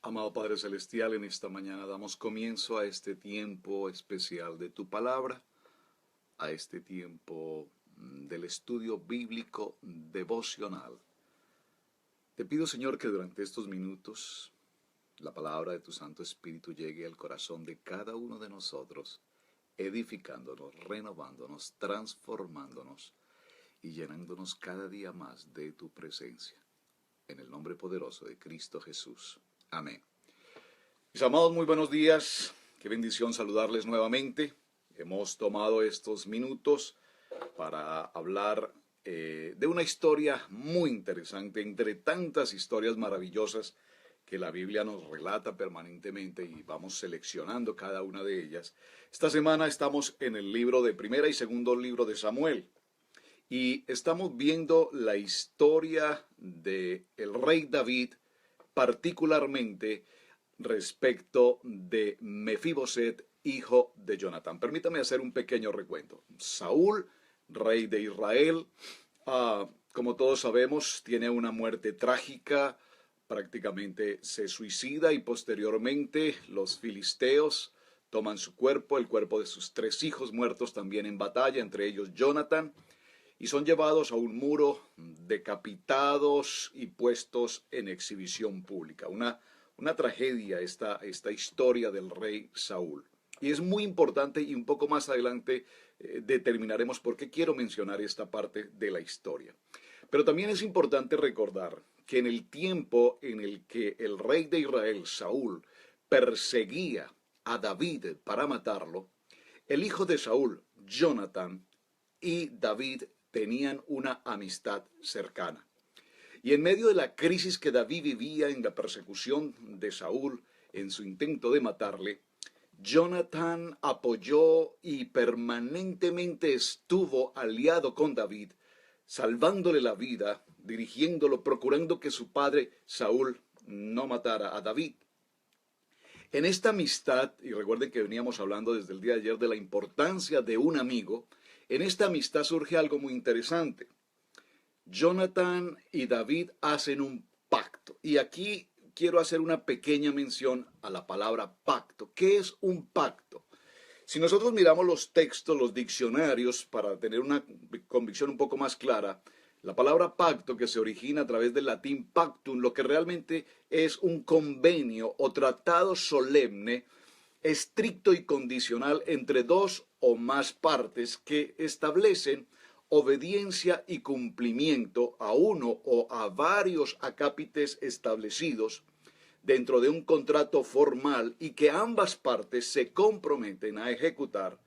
Amado Padre Celestial, en esta mañana damos comienzo a este tiempo especial de tu palabra, a este tiempo del estudio bíblico devocional. Te pido, Señor, que durante estos minutos la palabra de tu Santo Espíritu llegue al corazón de cada uno de nosotros, edificándonos, renovándonos, transformándonos y llenándonos cada día más de tu presencia. En el nombre poderoso de Cristo Jesús. Amén. Mis amados, muy buenos días. Qué bendición saludarles nuevamente. Hemos tomado estos minutos para hablar de una historia muy interesante, entre tantas historias maravillosas que la Biblia nos relata permanentemente y vamos seleccionando cada una de ellas. Esta semana estamos en el libro de Primera y Segundo libro de Samuel y estamos viendo la historia del rey David, particularmente respecto de Mefiboset, hijo de Jonatán. Permítame hacer un pequeño recuento. Saúl, rey de Israel, como todos sabemos, tiene una muerte trágica, prácticamente se suicida y posteriormente los filisteos toman su cuerpo, el cuerpo de sus 3 hijos muertos también en batalla, entre ellos Jonatán, y son llevados a un muro, decapitados y puestos en exhibición pública. Una tragedia esta historia del rey Saúl. Y es muy importante y un poco más adelante determinaremos por qué quiero mencionar esta parte de la historia. Pero también es importante recordar que en el tiempo en el que el rey de Israel, Saúl, perseguía a David para matarlo, el hijo de Saúl, Jonatán, y David tenían una amistad cercana. Y en medio de la crisis que David vivía en la persecución de Saúl, en su intento de matarle, Jonatán apoyó y permanentemente estuvo aliado con David, salvándole la vida, dirigiéndolo, procurando que su padre Saúl no matara a David. En esta amistad, y recuerden que veníamos hablando desde el día de ayer de la importancia de un amigo, en esta amistad surge algo muy interesante. Jonatán y David hacen un pacto. Y aquí quiero hacer una pequeña mención a la palabra pacto. ¿Qué es un pacto? Si nosotros miramos los textos, los diccionarios, para tener una convicción un poco más clara, la palabra pacto, que se origina a través del latín pactum, lo que realmente es un convenio o tratado solemne, estricto y condicional entre 2 o más partes que establecen obediencia y cumplimiento a uno o a varios acápites establecidos dentro de un contrato formal y que ambas partes se comprometen a ejecutar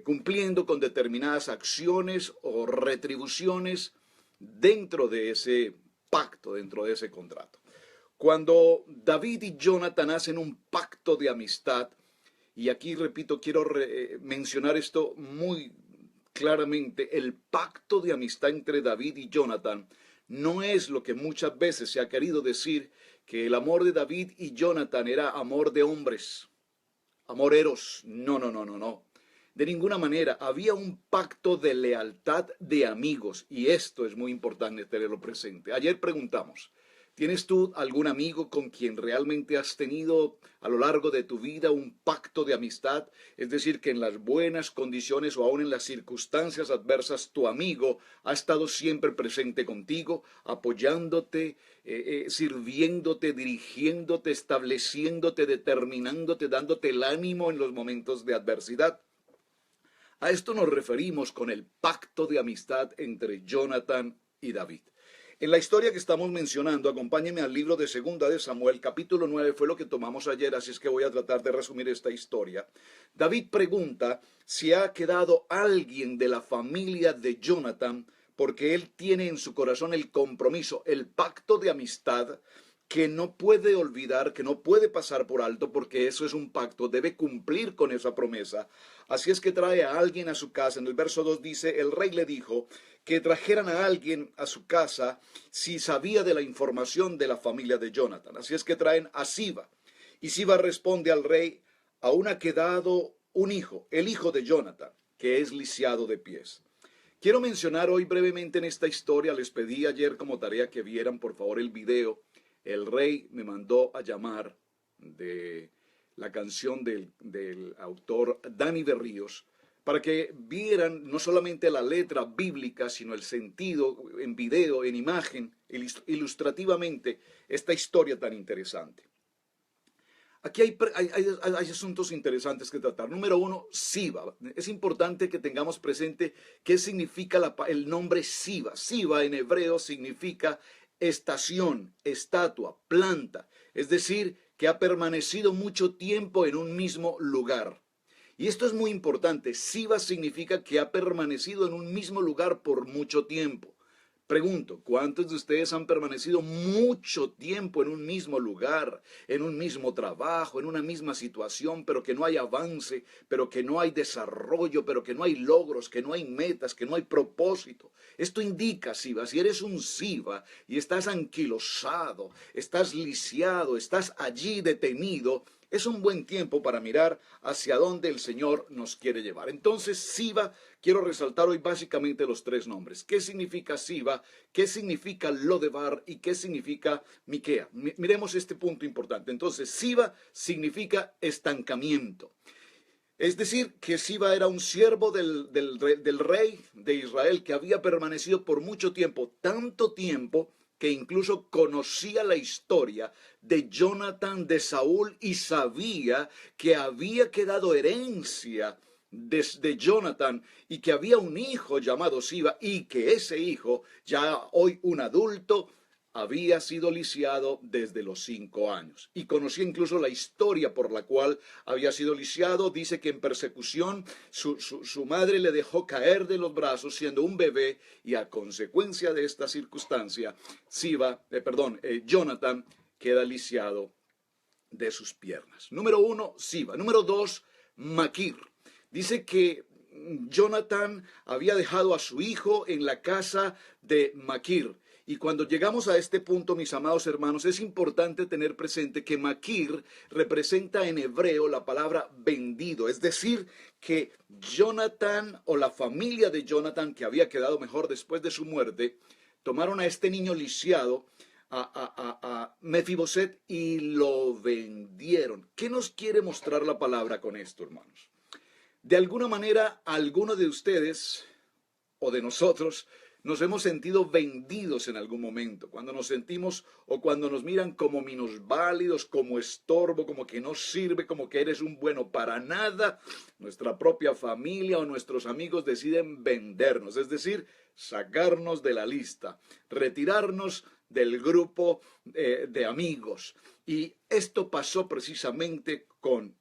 cumpliendo con determinadas acciones o retribuciones dentro de ese pacto, dentro de ese contrato. Cuando David y Jonatán hacen un pacto de amistad, y aquí repito, quiero mencionar esto muy claramente, el pacto de amistad entre David y Jonatán no es lo que muchas veces se ha querido decir, que el amor de David y Jonatán era amor de hombres, amor eros. No, no, no, no, no. De ninguna manera, había un pacto de lealtad de amigos, y esto es muy importante tenerlo presente. Ayer preguntamos, ¿tienes tú algún amigo con quien realmente has tenido a lo largo de tu vida un pacto de amistad? Es decir, que en las buenas condiciones o aún en las circunstancias adversas, tu amigo ha estado siempre presente contigo, apoyándote, sirviéndote, dirigiéndote, estableciéndote, determinándote, dándote el ánimo en los momentos de adversidad. A esto nos referimos con el pacto de amistad entre Jonatán y David. En la historia que estamos mencionando, acompáñenme al libro de Segunda de Samuel, capítulo 9, fue lo que tomamos ayer, así es que voy a tratar de resumir esta historia. David pregunta si ha quedado alguien de la familia de Jonatán, porque él tiene en su corazón el compromiso, el pacto de amistad, que no puede olvidar, que no puede pasar por alto, porque eso es un pacto, debe cumplir con esa promesa. Así es que trae a alguien a su casa. En el verso 2 dice, el rey le dijo que trajeran a alguien a su casa si sabía de la información de la familia de Jonatán. Así es que traen a Siba. Y Siba responde al rey, aún ha quedado un hijo, el hijo de Jonatán, que es lisiado de pies. Quiero mencionar hoy brevemente en esta historia, les pedí ayer como tarea que vieran por favor el video el rey me mandó a llamar, de la canción del autor Dani Berríos, para que vieran no solamente la letra bíblica, sino el sentido en video, en imagen, ilustrativamente, esta historia tan interesante. Aquí hay asuntos interesantes que tratar. Número uno, Siba. Es importante que tengamos presente qué significa el nombre Siba. Siba en hebreo significa estación, estatua, planta. Es decir, que ha permanecido mucho tiempo en un mismo lugar. Y esto es muy importante. Siba significa que ha permanecido en un mismo lugar por mucho tiempo. Pregunto, ¿cuántos de ustedes han permanecido mucho tiempo en un mismo lugar, en un mismo trabajo, en una misma situación, pero que no hay avance, pero que no hay desarrollo, pero que no hay logros, que no hay metas, que no hay propósito? Esto indica, Siba, si eres un Siba y estás anquilosado, estás lisiado, estás allí detenido, es un buen tiempo para mirar hacia dónde el Señor nos quiere llevar. Entonces, Siba, quiero resaltar hoy básicamente los tres nombres. ¿Qué significa Siba? ¿Qué significa Lodebar? ¿Y qué significa Miquea? Miremos este punto importante. Entonces, Siba significa estancamiento. Es decir, que Siba era un siervo del rey de Israel que había permanecido por mucho tiempo, tanto tiempo que incluso conocía la historia de Jonathan, de Saúl, y sabía que había quedado herencia de Jonathan y que había un hijo llamado Siba y que ese hijo, ya hoy un adulto, había sido lisiado desde los 5 años. Y conocía incluso la historia por la cual había sido lisiado. Dice que en persecución su madre le dejó caer de los brazos siendo un bebé, y a consecuencia de esta circunstancia, Jonathan queda lisiado de sus piernas. Número uno, Siba. Número dos, Maquir. Dice que Jonathan había dejado a su hijo en la casa de Maquir. Y cuando llegamos a este punto, mis amados hermanos, es importante tener presente que Maquir representa en hebreo la palabra vendido. Es decir, que Jonathan, o la familia de Jonathan, que había quedado mejor después de su muerte, tomaron a este niño lisiado, a Mefiboset, y lo vendieron. ¿Qué nos quiere mostrar la palabra con esto, hermanos? De alguna manera, alguno de ustedes o de nosotros nos hemos sentido vendidos en algún momento, cuando nos sentimos o cuando nos miran como minusválidos, como estorbo, como que no sirve, como que eres un bueno para nada. Nuestra propia familia o nuestros amigos deciden vendernos, es decir, sacarnos de la lista, retirarnos del grupo de amigos. Y esto pasó precisamente con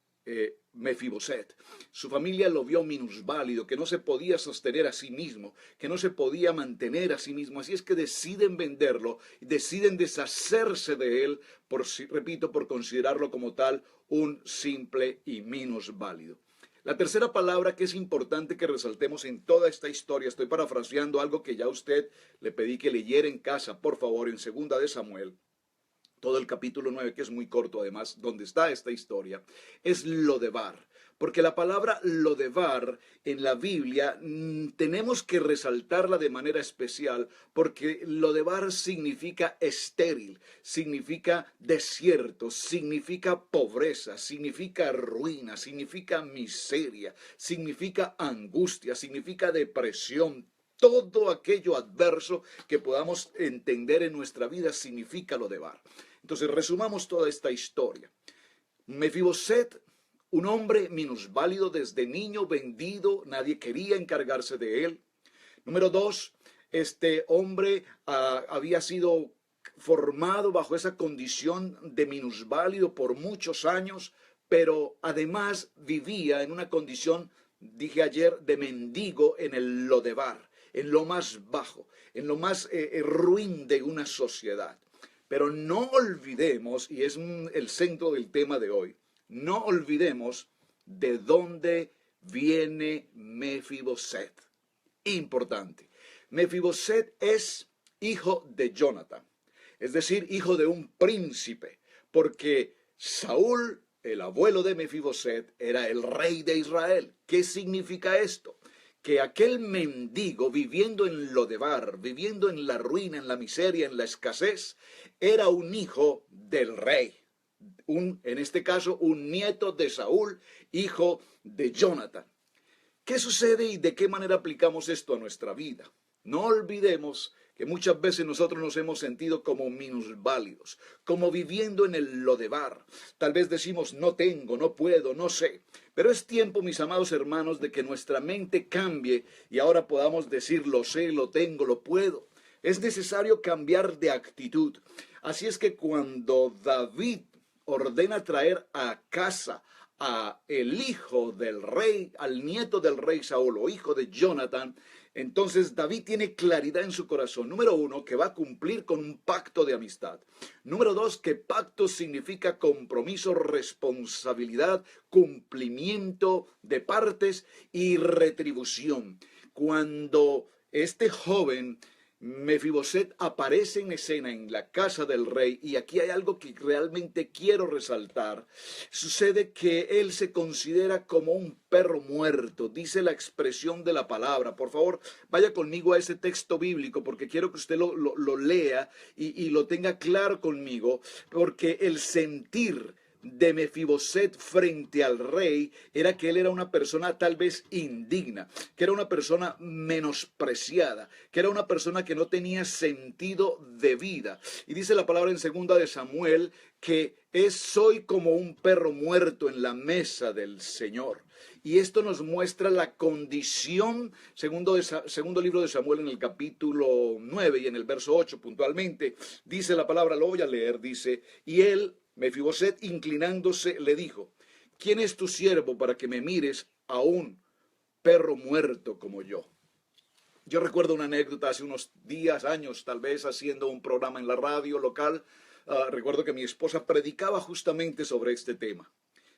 Mefiboset. Su familia lo vio minusválido, que no se podía sostener a sí mismo, que no se podía mantener a sí mismo. Así es que deciden venderlo, deciden deshacerse de él, por considerarlo como tal un simple y minusválido. La tercera palabra que es importante que resaltemos en toda esta historia, estoy parafraseando algo que ya usted le pedí que leyera en casa, por favor, en 2 de Samuel, todo el capítulo 9, que es muy corto además, donde está esta historia, es Lodebar. Porque la palabra Lodebar en la Biblia tenemos que resaltarla de manera especial, porque Lodebar significa estéril, significa desierto, significa pobreza, significa ruina, significa miseria, significa angustia, significa depresión. Todo aquello adverso que podamos entender en nuestra vida significa Lodebar. Entonces, resumamos toda esta historia. Mefiboset, un hombre minusválido desde niño, vendido, nadie quería encargarse de él. Número dos, este hombre había sido formado bajo esa condición de minusválido por muchos años, pero además vivía en una condición, dije ayer, de mendigo en el Lodebar, en lo más bajo, en lo más ruin de una sociedad. Pero no olvidemos, y es el centro del tema de hoy, no olvidemos de dónde viene Mefiboset. Importante. Mefiboset es hijo de Jonathan, es decir, hijo de un príncipe, porque Saúl, el abuelo de Mefiboset, era el rey de Israel. ¿Qué significa esto? que aquel mendigo viviendo en Lodebar, viviendo en la ruina, en la miseria, en la escasez, era un hijo del rey. En este caso, un nieto de Saúl, hijo de Jonathan. ¿Qué sucede y de qué manera aplicamos esto a nuestra vida? No olvidemos que muchas veces nosotros nos hemos sentido como minusválidos, como viviendo en el Lodebar. Tal vez decimos, no tengo, no puedo, no sé. Pero es tiempo, mis amados hermanos, de que nuestra mente cambie y ahora podamos decir, lo sé, lo tengo, lo puedo. Es necesario cambiar de actitud. Así es que cuando David ordena traer a casa a el hijo del rey, al nieto del rey Saúl o hijo de Jonathan, entonces David tiene claridad en su corazón. Número uno, que va a cumplir con un pacto de amistad. Número dos, que pacto significa compromiso, responsabilidad, cumplimiento de partes y retribución. Cuando este joven Mefiboset aparece en escena en la casa del rey, y aquí hay algo que realmente quiero resaltar. Sucede que él se considera como un perro muerto, dice la expresión de la palabra. Por favor, vaya conmigo a ese texto bíblico porque quiero que usted lo lea y lo tenga claro conmigo, porque el sentir de Mefiboset frente al rey era que él era una persona tal vez indigna, que era una persona menospreciada, que era una persona que no tenía sentido de vida. Y dice la palabra en 2 de Samuel que soy como un perro muerto en la mesa del Señor. Y esto nos muestra la condición, segundo libro de Samuel en el capítulo 9 y en el verso 8 puntualmente, dice la palabra, lo voy a leer, dice, y él, Mefiboset, inclinándose, le dijo, ¿quién es tu siervo para que me mires a un perro muerto como yo? Yo recuerdo una anécdota hace unos días, años, tal vez, haciendo un programa en la radio local. Recuerdo que mi esposa predicaba justamente sobre este tema.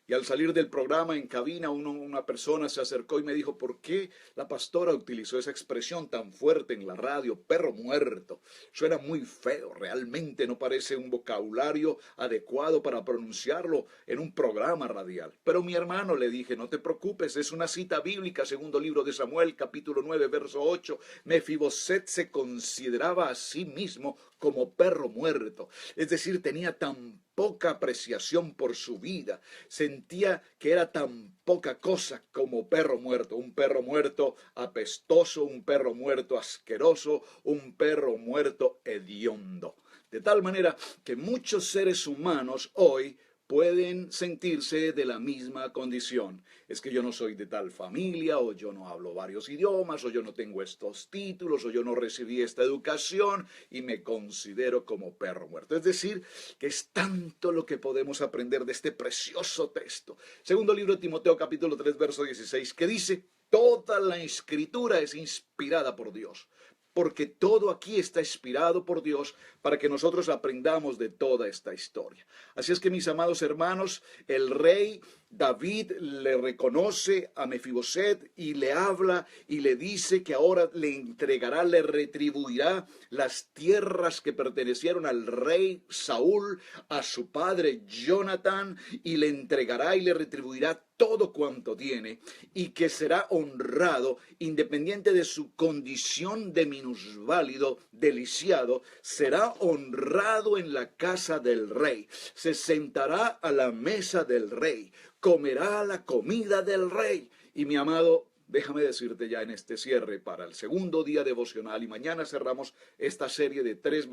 Y al salir del programa en cabina, una persona se acercó y me dijo, ¿por qué la pastora utilizó esa expresión tan fuerte en la radio, perro muerto? Suena muy feo, realmente no parece un vocabulario adecuado para pronunciarlo en un programa radial. Pero mi hermano, le dije, no te preocupes, es una cita bíblica, segundo libro de Samuel, capítulo 9, verso 8. Mefiboset se consideraba a sí mismo como perro muerto, es decir, tenía tan poca apreciación por su vida, sentía que era tan poca cosa como perro muerto, un perro muerto apestoso, un perro muerto asqueroso, un perro muerto hediondo. De tal manera que muchos seres humanos hoy pueden sentirse de la misma condición. Es que yo no soy de tal familia, o yo no hablo varios idiomas, o yo no tengo estos títulos, o yo no recibí esta educación y me considero como perro muerto. Es decir, que es tanto lo que podemos aprender de este precioso texto. Segundo libro de Timoteo, capítulo 3, verso 16, que dice, toda la escritura es inspirada por Dios, porque todo aquí está inspirado por Dios para que nosotros aprendamos de toda esta historia. Así es que, mis amados hermanos, el rey David le reconoce a Mefiboset y le habla y le dice que ahora le entregará, le retribuirá las tierras que pertenecieron al rey Saúl, a su padre Jonathan, y le entregará y le retribuirá todo cuanto tiene, y que será honrado independiente de su condición de minusválido, de lisiado, será honrado en la casa del rey, se sentará a la mesa del rey, comerá la comida del rey. Y mi amado, déjame decirte ya en este cierre para el segundo día devocional, y mañana cerramos esta serie de tres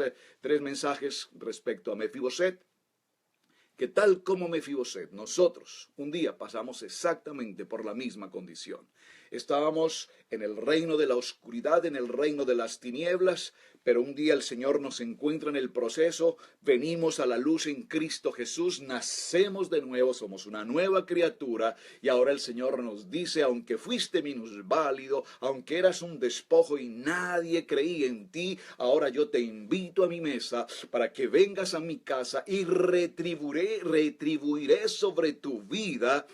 mensajes respecto a Mefiboset, que tal como Mefiboset, nosotros un día pasamos exactamente por la misma condición. Estábamos en el reino de la oscuridad, en el reino de las tinieblas, pero un día el Señor nos encuentra en el proceso, venimos a la luz en Cristo Jesús, nacemos de nuevo, somos una nueva criatura, y ahora el Señor nos dice, aunque fuiste minusválido, aunque eras un despojo y nadie creía en ti, ahora yo te invito a mi mesa para que vengas a mi casa y retribuiré sobre tu vida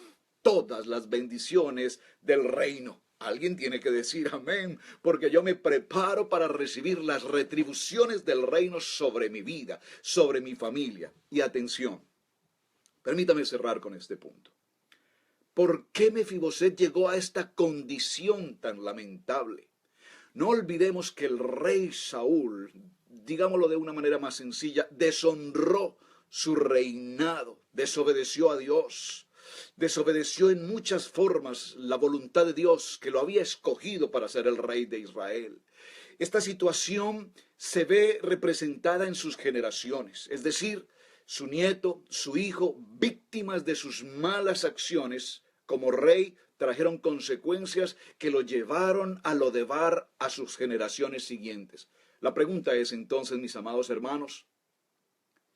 todas las bendiciones del reino. Alguien tiene que decir amén, porque yo me preparo para recibir las retribuciones del reino sobre mi vida, sobre mi familia. Y atención, permítame cerrar con este punto. ¿Por qué Mefiboset llegó a esta condición tan lamentable? No olvidemos que el rey Saúl, digámoslo de una manera más sencilla, deshonró su reinado, desobedeció a Dios, desobedeció en muchas formas la voluntad de Dios que lo había escogido para ser el rey de Israel. Esta situación se ve representada en sus generaciones, es decir, su nieto, su hijo, víctimas de sus malas acciones como rey, trajeron consecuencias que lo llevaron a lodevar a sus generaciones siguientes. La pregunta es entonces, mis amados hermanos,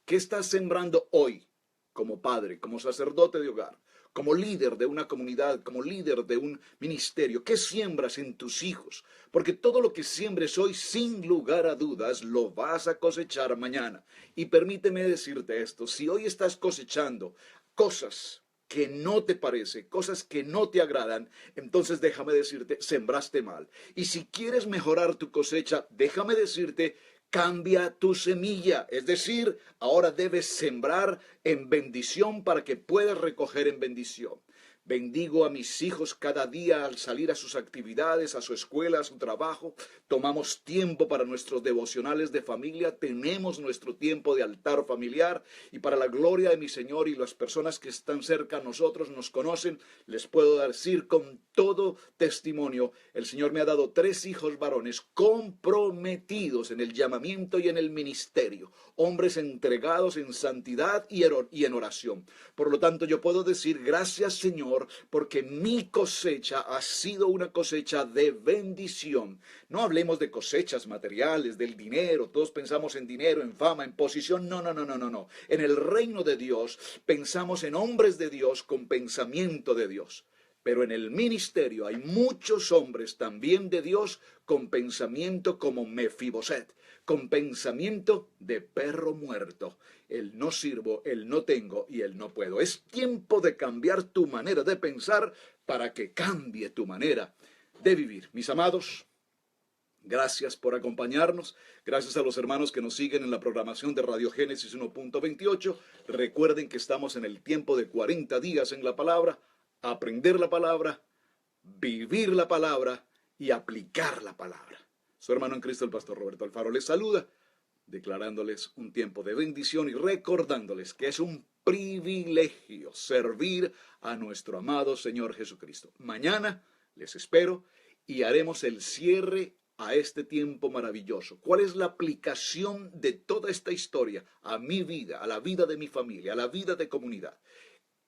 ¿qué estás sembrando hoy como padre, como sacerdote de hogar, como líder de una comunidad, como líder de un ministerio? ¿Qué siembras en tus hijos? Porque todo lo que siembres hoy, sin lugar a dudas, lo vas a cosechar mañana. Y permíteme decirte esto, si hoy estás cosechando cosas que no te parece, cosas que no te agradan, entonces déjame decirte, sembraste mal. Y si quieres mejorar tu cosecha, déjame decirte, cambia tu semilla, es decir, ahora debes sembrar en bendición para que puedas recoger en bendición. Bendigo a mis hijos cada día al salir a sus actividades, a su escuela, a su trabajo. Tomamos tiempo para nuestros devocionales de familia, tenemos nuestro tiempo de altar familiar y para la gloria de mi Señor y las personas que están cerca a nosotros nos conocen, les puedo decir con todo testimonio, el Señor me ha dado 3 hijos varones comprometidos en el llamamiento y en el ministerio, hombres entregados en santidad y en oración. Por lo tanto, yo puedo decir gracias, Señor, porque mi cosecha ha sido una cosecha de bendición. No hablemos de cosechas materiales, del dinero. Todos pensamos en dinero, en fama, en posición. No, no, no, no, no, no. En el reino de Dios pensamos en hombres de Dios con pensamiento de Dios. Pero en el ministerio hay muchos hombres también de Dios con pensamiento como Mefiboset, con pensamiento de perro muerto. El no sirvo, el no tengo y el no puedo. Es tiempo de cambiar tu manera de pensar para que cambie tu manera de vivir. Mis amados, gracias por acompañarnos. Gracias a los hermanos que nos siguen en la programación de Radio Génesis 1.28. Recuerden que estamos en el tiempo de 40 días en la palabra. Aprender la palabra, vivir la palabra y aplicar la palabra. Su hermano en Cristo, el pastor Roberto Alfaro, les saluda, declarándoles un tiempo de bendición y recordándoles que es un privilegio servir a nuestro amado Señor Jesucristo. Mañana les espero y haremos el cierre a este tiempo maravilloso. ¿Cuál es la aplicación de toda esta historia a mi vida, a la vida de mi familia, a la vida de comunidad?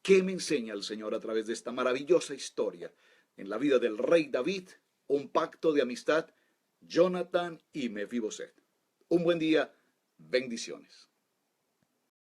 ¿Qué me enseña el Señor a través de esta maravillosa historia en la vida del rey David? Un pacto de amistad, Jonathan y Mefiboset. Un buen día, bendiciones.